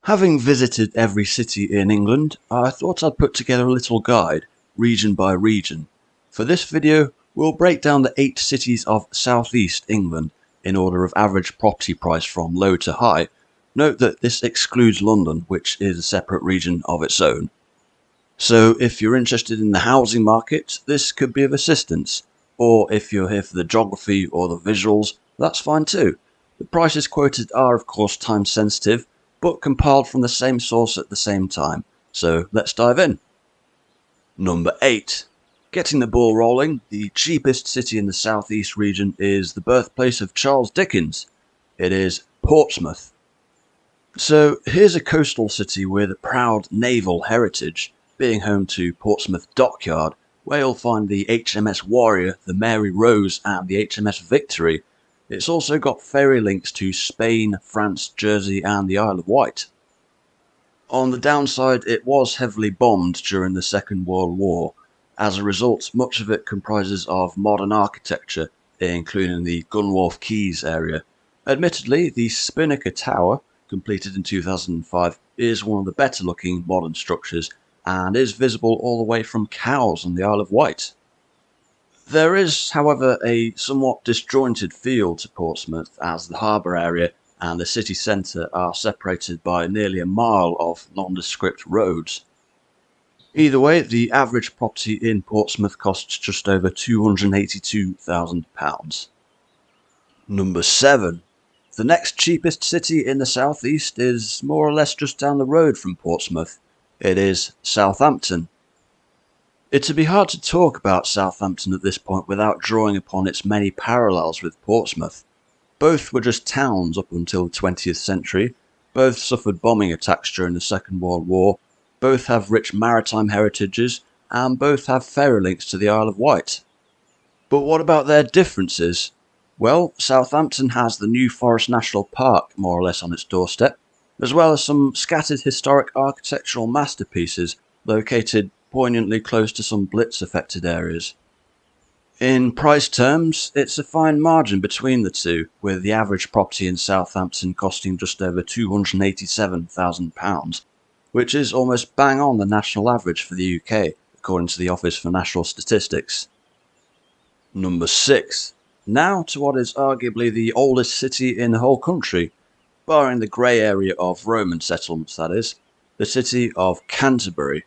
Having visited every city in England, I thought I'd put together a little guide, region by region. For this video, we'll break down the 8 cities of southeast England in order of average property price from low to high. Note that this excludes London, which is a separate region of its own. So if you're interested in the housing market, this could be of assistance. Or if you're here for the geography or the visuals, that's fine too. The prices quoted are of course time sensitive, but compiled from the same source at the same time. So let's dive in. Number 8. Getting the ball rolling, the cheapest city in the southeast region is the birthplace of Charles Dickens. It is Portsmouth. So here's a coastal city with a proud naval heritage, being home to Portsmouth Dockyard, where you'll find the HMS Warrior, the Mary Rose and the HMS Victory. It's also got ferry links to Spain, France, Jersey and the Isle of Wight. On the downside, it was heavily bombed during the Second World War. As a result, much of it comprises of modern architecture, including the Gunwharf Quays area. Admittedly, the Spinnaker Tower, completed in 2005, is one of the better looking modern structures and is visible all the way from Cowes on the Isle of Wight. There is, however, a somewhat disjointed feel to Portsmouth, as the harbour area and the city centre are separated by nearly a mile of nondescript roads. Either way, the average property in Portsmouth costs just over £282,000. Number 7. The next cheapest city in the southeast is more or less just down the road from Portsmouth. It is Southampton. It'd be hard to talk about Southampton at this point without drawing upon its many parallels with Portsmouth. Both were just towns up until the 20th century, both suffered bombing attacks during the Second World War, both have rich maritime heritages, and both have ferry links to the Isle of Wight. But what about their differences? Well, Southampton has the New Forest National Park more or less on its doorstep, as well as some scattered historic architectural masterpieces located poignantly close to some Blitz-affected areas. In price terms, it's a fine margin between the two, with the average property in Southampton costing just over £287,000, which is almost bang on the national average for the UK, according to the Office for National Statistics. Number 6. Now to what is arguably the oldest city in the whole country, barring the grey area of Roman settlements that is, the city of Canterbury.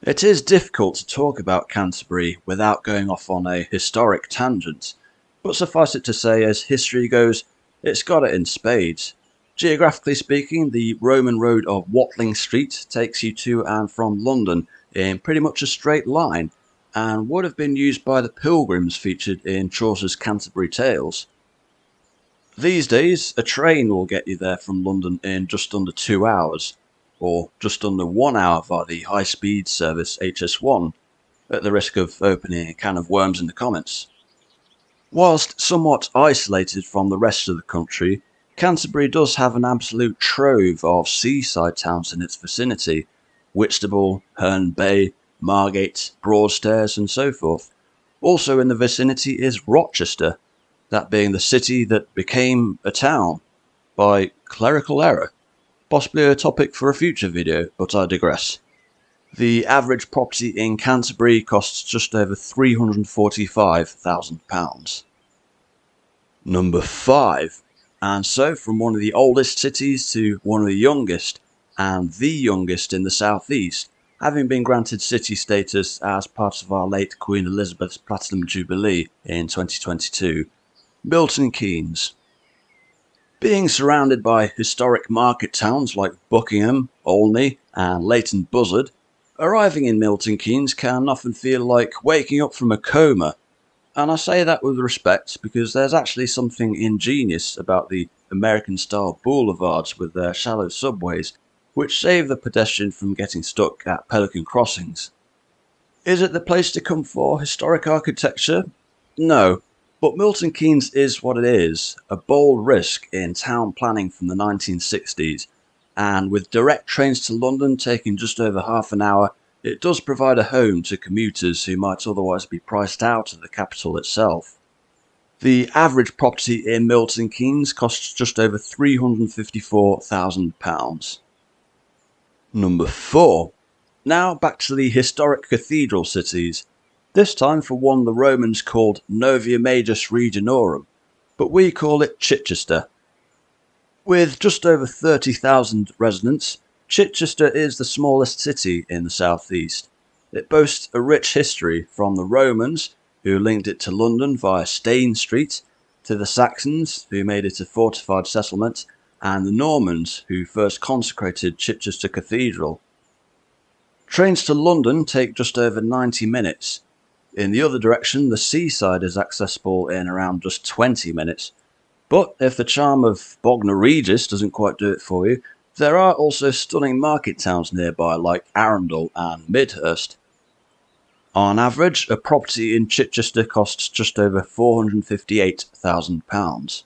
It is difficult to talk about Canterbury without going off on a historic tangent, but suffice it to say, as history goes, it's got it in spades. Geographically speaking, the Roman road of Watling Street takes you to and from London in pretty much a straight line, and would have been used by the pilgrims featured in Chaucer's Canterbury Tales. These days, a train will get you there from London in just under 2 hours, or just under 1 hour via the high-speed service HS1, at the risk of opening a can of worms in the comments. Whilst somewhat isolated from the rest of the country, Canterbury does have an absolute trove of seaside towns in its vicinity: Whitstable, Herne Bay, Margate, Broadstairs and so forth. Also in the vicinity is Rochester, that being the city that became a town by clerical error. Possibly a topic for a future video, but I digress. The average property in Canterbury costs just over £345,000. Number 5. And so from one of the oldest cities to one of the youngest, and the youngest in the southeast, having been granted city status as part of our late Queen Elizabeth's Platinum Jubilee in 2022, Milton Keynes. Being surrounded by historic market towns like Buckingham, Olney and Leighton Buzzard, arriving in Milton Keynes can often feel like waking up from a coma, and I say that with respect because there's actually something ingenious about the American-style boulevards with their shallow subways, which save the pedestrian from getting stuck at Pelican crossings. Is it the place to come for historic architecture? No. But Milton Keynes is what it is, a bold risk in town planning from the 1960s, and with direct trains to London taking just over half an hour, it does provide a home to commuters who might otherwise be priced out of the capital itself. The average property in Milton Keynes costs just over £354,000. Number 4. Now back to the historic cathedral cities, this time for one the Romans called Novia Majus Regionorum, but we call it Chichester. With just over 30,000 residents, Chichester is the smallest city in the southeast. It boasts a rich history from the Romans, who linked it to London via Stane Street, to the Saxons, who made it a fortified settlement, and the Normans, who first consecrated Chichester Cathedral. Trains to London take just over 90 minutes. In the other direction, the seaside is accessible in around just 20 minutes. But if the charm of Bognor Regis doesn't quite do it for you, there are also stunning market towns nearby like Arundel and Midhurst. On average, a property in Chichester costs just over £458,000.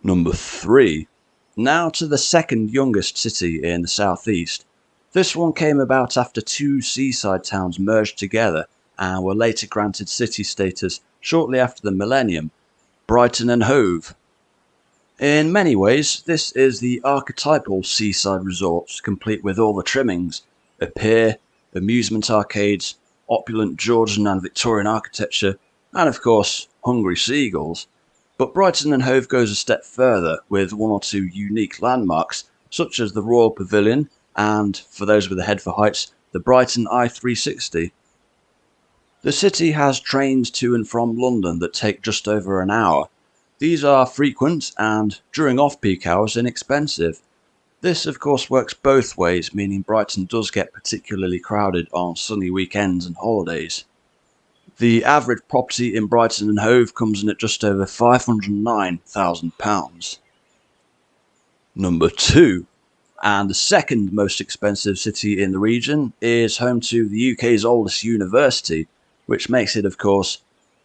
Number 3. Now to the second youngest city in the southeast. This one came about after two seaside towns merged together and were later granted city status shortly after the millennium, Brighton and Hove. In many ways, this is the archetypal seaside resort, complete with all the trimmings: a pier, amusement arcades, opulent Georgian and Victorian architecture, and of course, hungry seagulls. But Brighton and Hove goes a step further, with one or two unique landmarks, such as the Royal Pavilion and, for those with a head for heights, the Brighton I-360. The city has trains to and from London that take just over an hour. These are frequent and, during off-peak hours, inexpensive. This of course works both ways, meaning Brighton does get particularly crowded on sunny weekends and holidays. The average property in Brighton and Hove comes in at just over £509,000. Number 2. And the second most expensive city in the region is home to the UK's oldest university, which makes it of course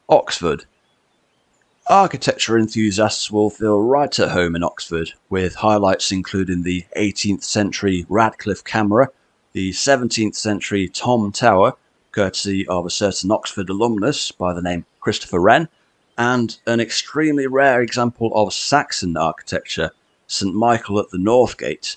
Oxford. Architecture enthusiasts will feel right at home in Oxford, with highlights including the 18th century Radcliffe Camera, the 17th century Thom Tower, courtesy of a certain Oxford alumnus by the name Christopher Wren, and an extremely rare example of Saxon architecture, St Michael at the North Gate.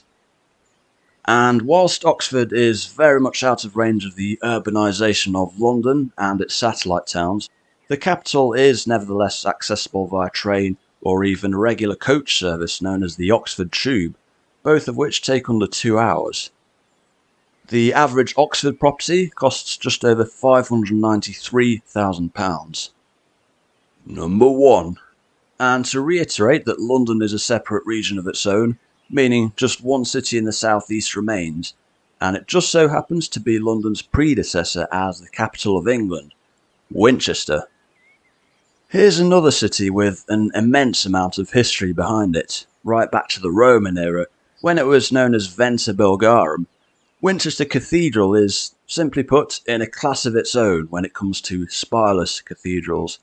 And whilst Oxford is very much out of range of the urbanisation of London and its satellite towns, the capital is nevertheless accessible via train or even a regular coach service known as the Oxford Tube, both of which take under 2 hours. The average Oxford property costs just over £593,000. Number 1. And to reiterate that London is a separate region of its own, meaning just one city in the southeast remains, and it just so happens to be London's predecessor as the capital of England, Winchester. Here's another city with an immense amount of history behind it, right back to the Roman era, when it was known as Venta Bulgarum. Winchester Cathedral is, simply put, in a class of its own when it comes to spireless cathedrals.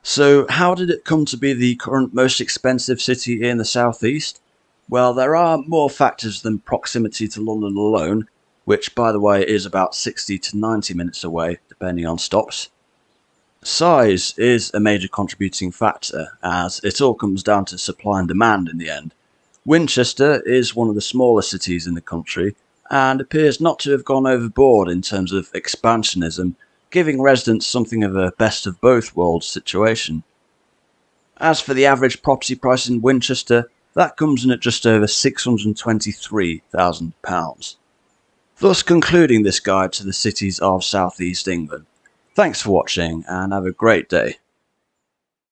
So how did it come to be the current most expensive city in the southeast? Well, there are more factors than proximity to London alone, which by the way is about 60 to 90 minutes away, depending on stops. Size is a major contributing factor, as it all comes down to supply and demand in the end. Winchester is one of the smaller cities in the country, and appears not to have gone overboard in terms of expansionism, giving residents something of a best of both worlds situation. As for the average property price in Winchester, that comes in at just over £623,000. Thus concluding this guide to the cities of South East England. Thanks for watching and have a great day.